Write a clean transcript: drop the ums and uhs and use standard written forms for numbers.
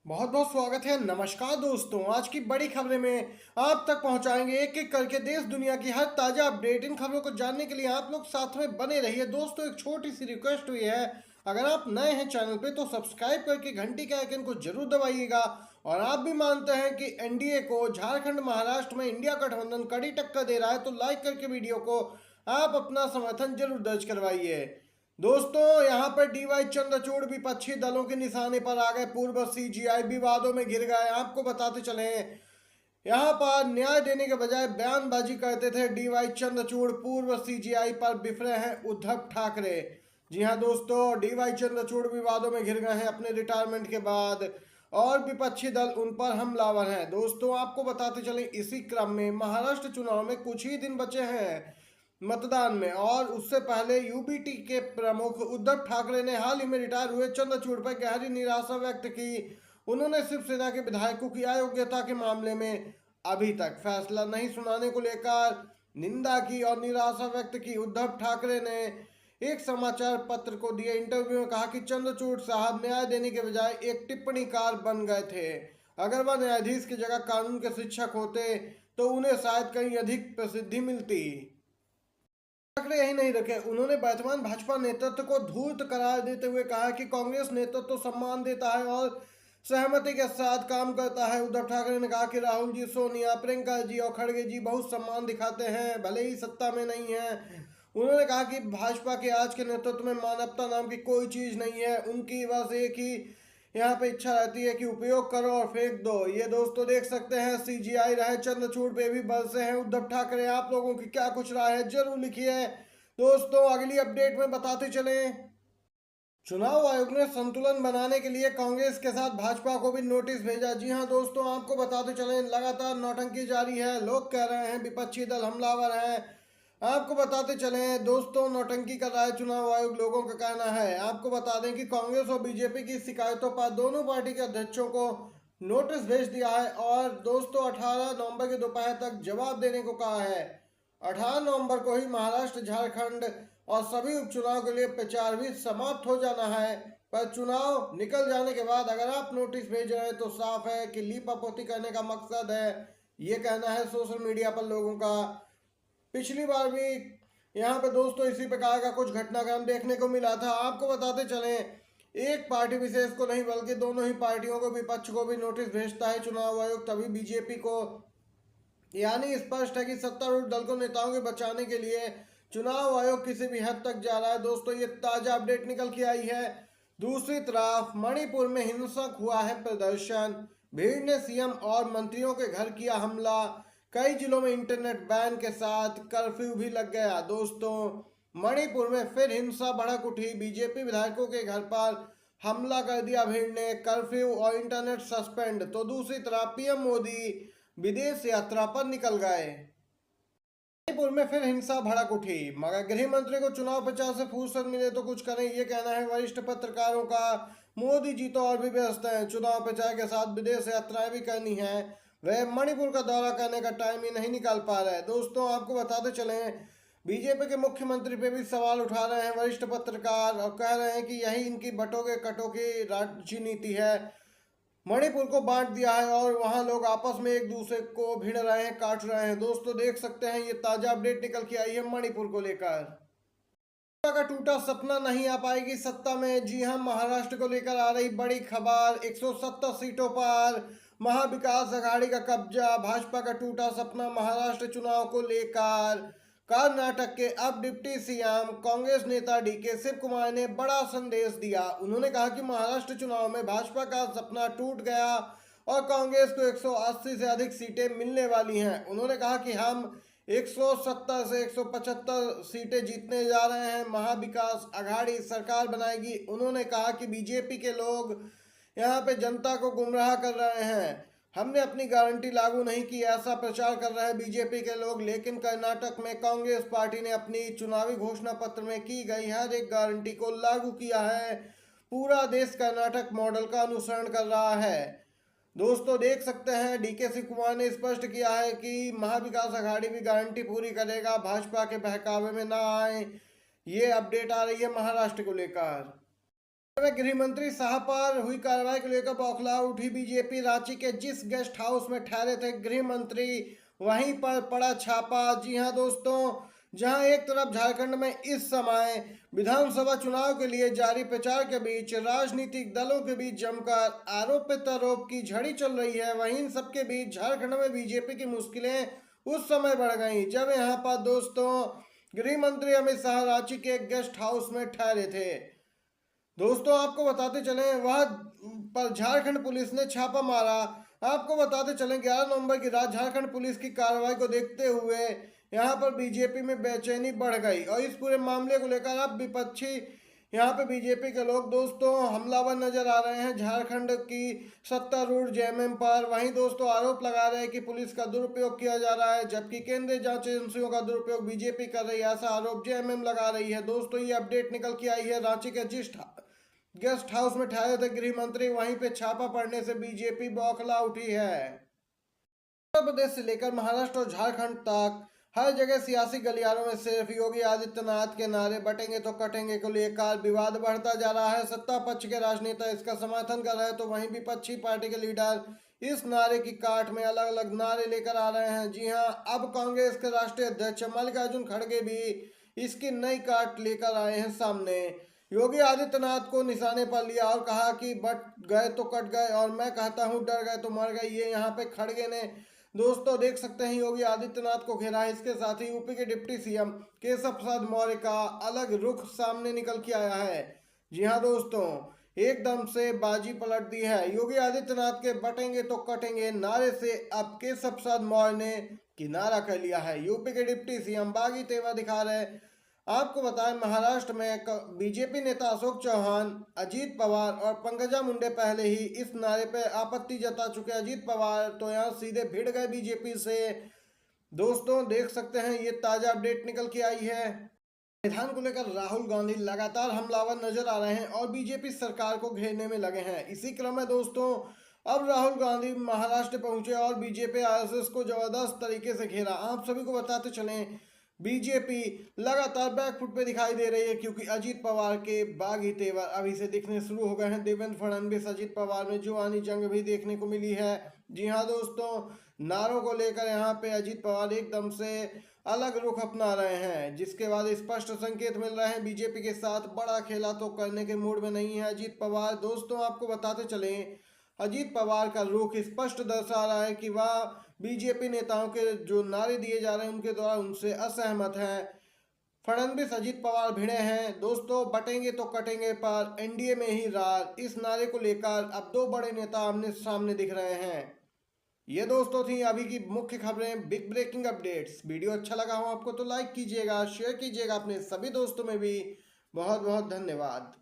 बहुत बहुत स्वागत है। नमस्कार दोस्तों, आज की बड़ी खबरें में आप तक पहुंचाएंगे एक एक करके देश दुनिया की हर ताजा अपडेट। इन खबरों को जानने के लिए आप लोग साथ में बने रहिए। दोस्तों, एक छोटी सी रिक्वेस्ट हुई है, अगर आप नए हैं चैनल पे तो सब्सक्राइब करके घंटी के आइकन को जरूर दबाइएगा। और आप भी मानते हैं कि एनडीए को झारखंड महाराष्ट्र में इंडिया गठबंधन कड़ी टक्कर दे रहा है तो लाइक करके वीडियो को आप अपना समर्थन जरूर दर्ज करवाइए। दोस्तों, यहाँ पर डीवाई चंद्रचूड़ विपक्षी दलों के निशाने पर आ गए। पूर्व सीजीआई विवादों में घिर गए। आपको बताते चले, यहाँ पर न्याय देने के बजाय बयानबाजी करते थे डीवाई चंद्रचूड़। पूर्व सीजीआई पर बिफरे हैं उद्धव ठाकरे। जी हाँ दोस्तों, डीवाई चंद्रचूड़ विवादों में घिर गए हैं अपने रिटायरमेंट के बाद और विपक्षी दल उन पर हमलावर हैं। दोस्तों, आपको बताते चले, इसी क्रम में महाराष्ट्र चुनाव में कुछ ही दिन बचे हैं मतदान में, और उससे पहले यूबीटी के प्रमुख उद्धव ठाकरे ने हाल ही में रिटायर हुए चंद्रचूड़ पर गहरी निराशा व्यक्त की। उन्होंने शिवसेना के विधायकों की अयोग्यता के मामले में अभी तक फैसला नहीं सुनाने को लेकर निंदा की और निराशा व्यक्त की। उद्धव ठाकरे ने एक समाचार पत्र को दिए इंटरव्यू में कहा कि चंद्रचूड़ साहब न्याय देने के बजाय एक टिप्पणीकार बन गए थे। अगर वह न्यायाधीश की जगह कानून के शिक्षक होते तो उन्हें शायद कहीं अधिक प्रसिद्धि मिलती। ठाकरे यही नहीं रखे, उन्होंने वर्तमान भाजपा नेतृत्व को धूर्त करार देते हुए कहा कि कांग्रेस नेतृत्व तो सम्मान देता है और सहमति के साथ काम करता है। उद्धव ठाकरे ने कहा कि राहुल जी, सोनिया, प्रियंका जी और खड़गे जी बहुत सम्मान दिखाते हैं, भले ही सत्ता में नहीं है। उन्होंने कहा कि भाजपा के आज के नेतृत्व में मानवता नाम की कोई चीज नहीं है। उनकी बस एक ही यहाँ पे इच्छा रहती है कि उपयोग करो और फेंक दो। ये दोस्तों देख सकते हैं, सीजीआई रहे चंद्रचूड़ पे भी बरसे हैं उद्धव ठाकरे। आप लोगों की क्या कुछ राय है जरूर लिखिए। दोस्तों, अगली अपडेट में बताते चले, चुनाव आयोग ने संतुलन बनाने के लिए कांग्रेस के साथ भाजपा को भी नोटिस भेजा। जी हां दोस्तों, आपको बताते चले, लगातार नौटंकी जारी है। लोग कह रहे हैं विपक्षी दल हमलावर हैं। आपको बताते चले दोस्तों, नौटंकी कर रहा है चुनाव आयोग, लोगों का कहना है। आपको बता दें कि कांग्रेस और बीजेपी की शिकायतों पर दोनों पार्टी के अध्यक्षों को नोटिस भेज दिया है और दोस्तों 18 नवंबर के दोपहर तक जवाब देने को कहा है। 18 नवंबर को ही महाराष्ट्र, झारखंड और सभी उपचुनाव के लिए प्रचार भी समाप्त हो जाना है। पर चुनाव निकल जाने के बाद अगर आप नोटिस भेज रहे हैं तो साफ है कि लीपापोती करने का मकसद है। ये कहना है सोशल मीडिया पर लोगों का। पिछली बार भी यहाँ पे दोस्तों इसी प्रकार का कुछ घटनाक्रम देखने को मिला था। आपको बताते चले, एक पार्टी विशेष को नहीं बल्कि दोनों ही पार्टियों को, विपक्ष को भी नोटिस भेजता है चुनाव आयोग, तभी बीजेपी को। यानी स्पष्ट है कि सत्तारूढ़ दल को नेताओं के बचाने के लिए चुनाव आयोग किसी भी हद तक जा रहा है। दोस्तों, ये ताजा अपडेट निकल के आई है। दूसरी तरफ मणिपुर में हिंसक हुआ है प्रदर्शन। भीड़ ने सीएम और मंत्रियों के घर किया हमला। कई जिलों में इंटरनेट बैन के साथ कर्फ्यू भी लग गया। दोस्तों, मणिपुर में फिर हिंसा भड़क उठी। बीजेपी विधायकों के घर पर हमला कर दिया भीड़ ने, कर्फ्यू और इंटरनेट सस्पेंड। तो दूसरी तरफ पीएम मोदी विदेश यात्रा पर निकल गए। मणिपुर में फिर हिंसा भड़क उठी, मगर गृह मंत्री को चुनाव प्रचार से फुर्सत मिले तो कुछ करें, ये कहना है वरिष्ठ पत्रकारों का। मोदी जी तो और भी व्यस्त हैं, चुनाव प्रचार के साथ विदेश यात्राएं भी करनी है। वह मणिपुर का दौरा करने का टाइम ही नहीं निकाल पा रहे। दोस्तों, आपको बताते चले, बीजेपी के मुख्यमंत्री पे भी सवाल उठा रहे हैं वरिष्ठ पत्रकार और कह रहे हैं कि यही इनकी बटोगे कटोगे राजनीति है। मणिपुर को बांट दिया है और वहां लोग आपस में एक दूसरे को भिड़ रहे हैं, काट रहे हैं। दोस्तों, देख सकते हैं, ये ताजा अपडेट निकल के आई है मणिपुर को लेकर। का टूटा सपना नहीं आ पाएगी सत्ता में। जी हां, महाराष्ट्र को लेकर आ रही बड़ी खबर। 170 सीटों पर महाविकास अघाड़ी का कब्जा। भाजपा का टूटा सपना महाराष्ट्र चुनाव को लेकर। कर्नाटक के अब डिप्टी सीएम कांग्रेस नेता डीके शिव कुमार ने बड़ा संदेश दिया। उन्होंने कहा कि महाराष्ट्र चुनाव में भाजपा का सपना टूट गया और कांग्रेस को 180 से अधिक सीटें मिलने वाली हैं। उन्होंने कहा कि हम 170 से 175 सीटें जीतने जा रहे हैं, महाविकास अघाड़ी सरकार बनाएगी। उन्होंने कहा कि बीजेपी के लोग यहाँ पे जनता को गुमराह कर रहे हैं, हमने अपनी गारंटी लागू नहीं की, ऐसा प्रचार कर रहे हैं बीजेपी के लोग। लेकिन कर्नाटक में कांग्रेस पार्टी ने अपनी चुनावी घोषणा पत्र में की गई हर एक गारंटी को लागू किया है। पूरा देश कर्नाटक मॉडल का अनुसरण कर रहा है। दोस्तों, देख सकते हैं, डीके शिव कुमार ने स्पष्ट किया है कि महाविकास अघाड़ी भी गारंटी पूरी करेगा, भाजपा के बहकावे में ना आए। ये अपडेट आ रही है महाराष्ट्र को लेकर। गृह मंत्री शाह पर हुई कार्रवाई को लेकर बौखला उठी बीजेपी। रांची के जिस गेस्ट हाउस में ठहरे थे गृह मंत्री, वहीं पर पड़ा छापा। जी हां दोस्तों, जहां एक तरफ झारखंड में इस समय विधानसभा चुनाव के लिए जारी प्रचार के बीच राजनीतिक दलों के बीच जमकर आरोप प्रत्यारोप की झड़ी चल रही है, वहीं इन सबके बीच झारखंड में बीजेपी की मुश्किलें उस समय बढ़ गई जब यहां पर दोस्तों गृह मंत्री अमित शाह रांची के एक गेस्ट हाउस में ठहरे थे। दोस्तों आपको बताते चलें, वह पर झारखंड पुलिस ने छापा मारा। आपको बताते चलें 11 नवंबर की रात झारखंड पुलिस की कार्रवाई को देखते हुए यहां पर बीजेपी में बेचैनी बढ़ गई और इस पूरे मामले को लेकर अब विपक्षी यहां पे बीजेपी के लोग दोस्तों हमलावर नजर आ रहे हैं झारखंड की सत्तारूढ़ जेएमएम पर। वहीं दोस्तों आरोप लगा रहे हैं कि पुलिस का दुरुपयोग किया जा रहा है, जबकि केंद्रीय जांच एजेंसियों का दुरुपयोग बीजेपी कर रही है, ऐसा आरोप जेएमएम लगा रही है। दोस्तों ये अपडेट निकल के आई है रांची के जिस गेस्ट हाउस में ठहरे थे गृह मंत्री, वहीं पे छापा पड़ने से बीजेपी बौखला उठी है। उत्तर प्रदेश से लेकर महाराष्ट्र और झारखंड तक हर जगह सियासी गलियारों में सिर्फ योगी आदित्यनाथ के नारे बटेंगे तो कटेंगे को लेकर विवाद बढ़ता जा रहा है। सत्ता पक्ष के राजनेता इसका समर्थन कर रहे हैं तो वहीं विपक्षी पार्टी के लीडर इस नारे की काट में अलग अलग नारे लेकर आ रहे हैं। जी हां, अब कांग्रेस के राष्ट्रीय अध्यक्ष मल्लिकार्जुन खड़गे भी इसकी नई काट लेकर आए हैं सामने। योगी आदित्यनाथ को निशाने पर लिया और कहा कि बट गए तो कट गए और मैं कहता हूं डर गए तो मर गए। ये यहाँ पे खड़गे ने दोस्तों देख सकते हैं योगी आदित्यनाथ को घेरा है। इसके साथ ही यूपी के डिप्टी सीएम केशव प्रसाद मौर्य का अलग रुख सामने निकल के आया है। जी हाँ दोस्तों, एकदम से बाजी पलट दी है। योगी आदित्यनाथ के बटेंगे तो कटेंगे नारे से अब केशव प्रसाद मौर्य ने किनारा कर लिया है। यूपी के डिप्टी सीएम बागी तेवर दिखा रहे। आपको बताएं महाराष्ट्र में बीजेपी नेता अशोक चौहान, अजीत पवार और पंकजा मुंडे पहले ही इस नारे पर आपत्ति जता चुके। अजीत पवार तो यहां सीधे भिड़ गए बीजेपी से। दोस्तों देख सकते हैं ये ताजा अपडेट निकल के आई है। संविधान को लेकर राहुल गांधी लगातार हमलावर नजर आ रहे हैं और बीजेपी सरकार को घेरने में लगे हैं। इसी क्रम में दोस्तों अब राहुल गांधी महाराष्ट्र पहुंचे और बीजेपी आरएसएस को जबरदस्त तरीके से घेरा। आप सभी को बताते चलें बीजेपी लगातार बैकफुट पे दिखाई दे रही है क्योंकि अजीत पवार के बागी तेवर अभी से दिखने शुरू हो गए हैं। देवेंद्र फडणवीस अजीत पवार में जुबानी जंग भी देखने को मिली है। जी हाँ दोस्तों, नारों को लेकर यहाँ पे अजीत पवार एकदम से अलग रुख अपना रहे हैं, जिसके बाद स्पष्ट संकेत मिल रहे हैं बीजेपी के साथ बड़ा खेला तो करने के मूड में नहीं है अजीत पवार। दोस्तों आपको बताते चलें अजीत पवार का रुख स्पष्ट दर्शा रहा है कि वह बीजेपी नेताओं के जो नारे दिए जा रहे हैं उनके द्वारा उनसे असहमत हैं। फडणवीस अजीत पवार भिड़े हैं दोस्तों बटेंगे तो कटेंगे पर एनडीए में ही रार, इस नारे को लेकर अब दो बड़े नेता आमने सामने दिख रहे हैं। ये दोस्तों थी अभी की मुख्य खबरें, बिग ब्रेकिंग अपडेट्स। वीडियो अच्छा लगा हो आपको तो लाइक कीजिएगा, शेयर कीजिएगा अपने सभी दोस्तों में भी। बहुत बहुत धन्यवाद।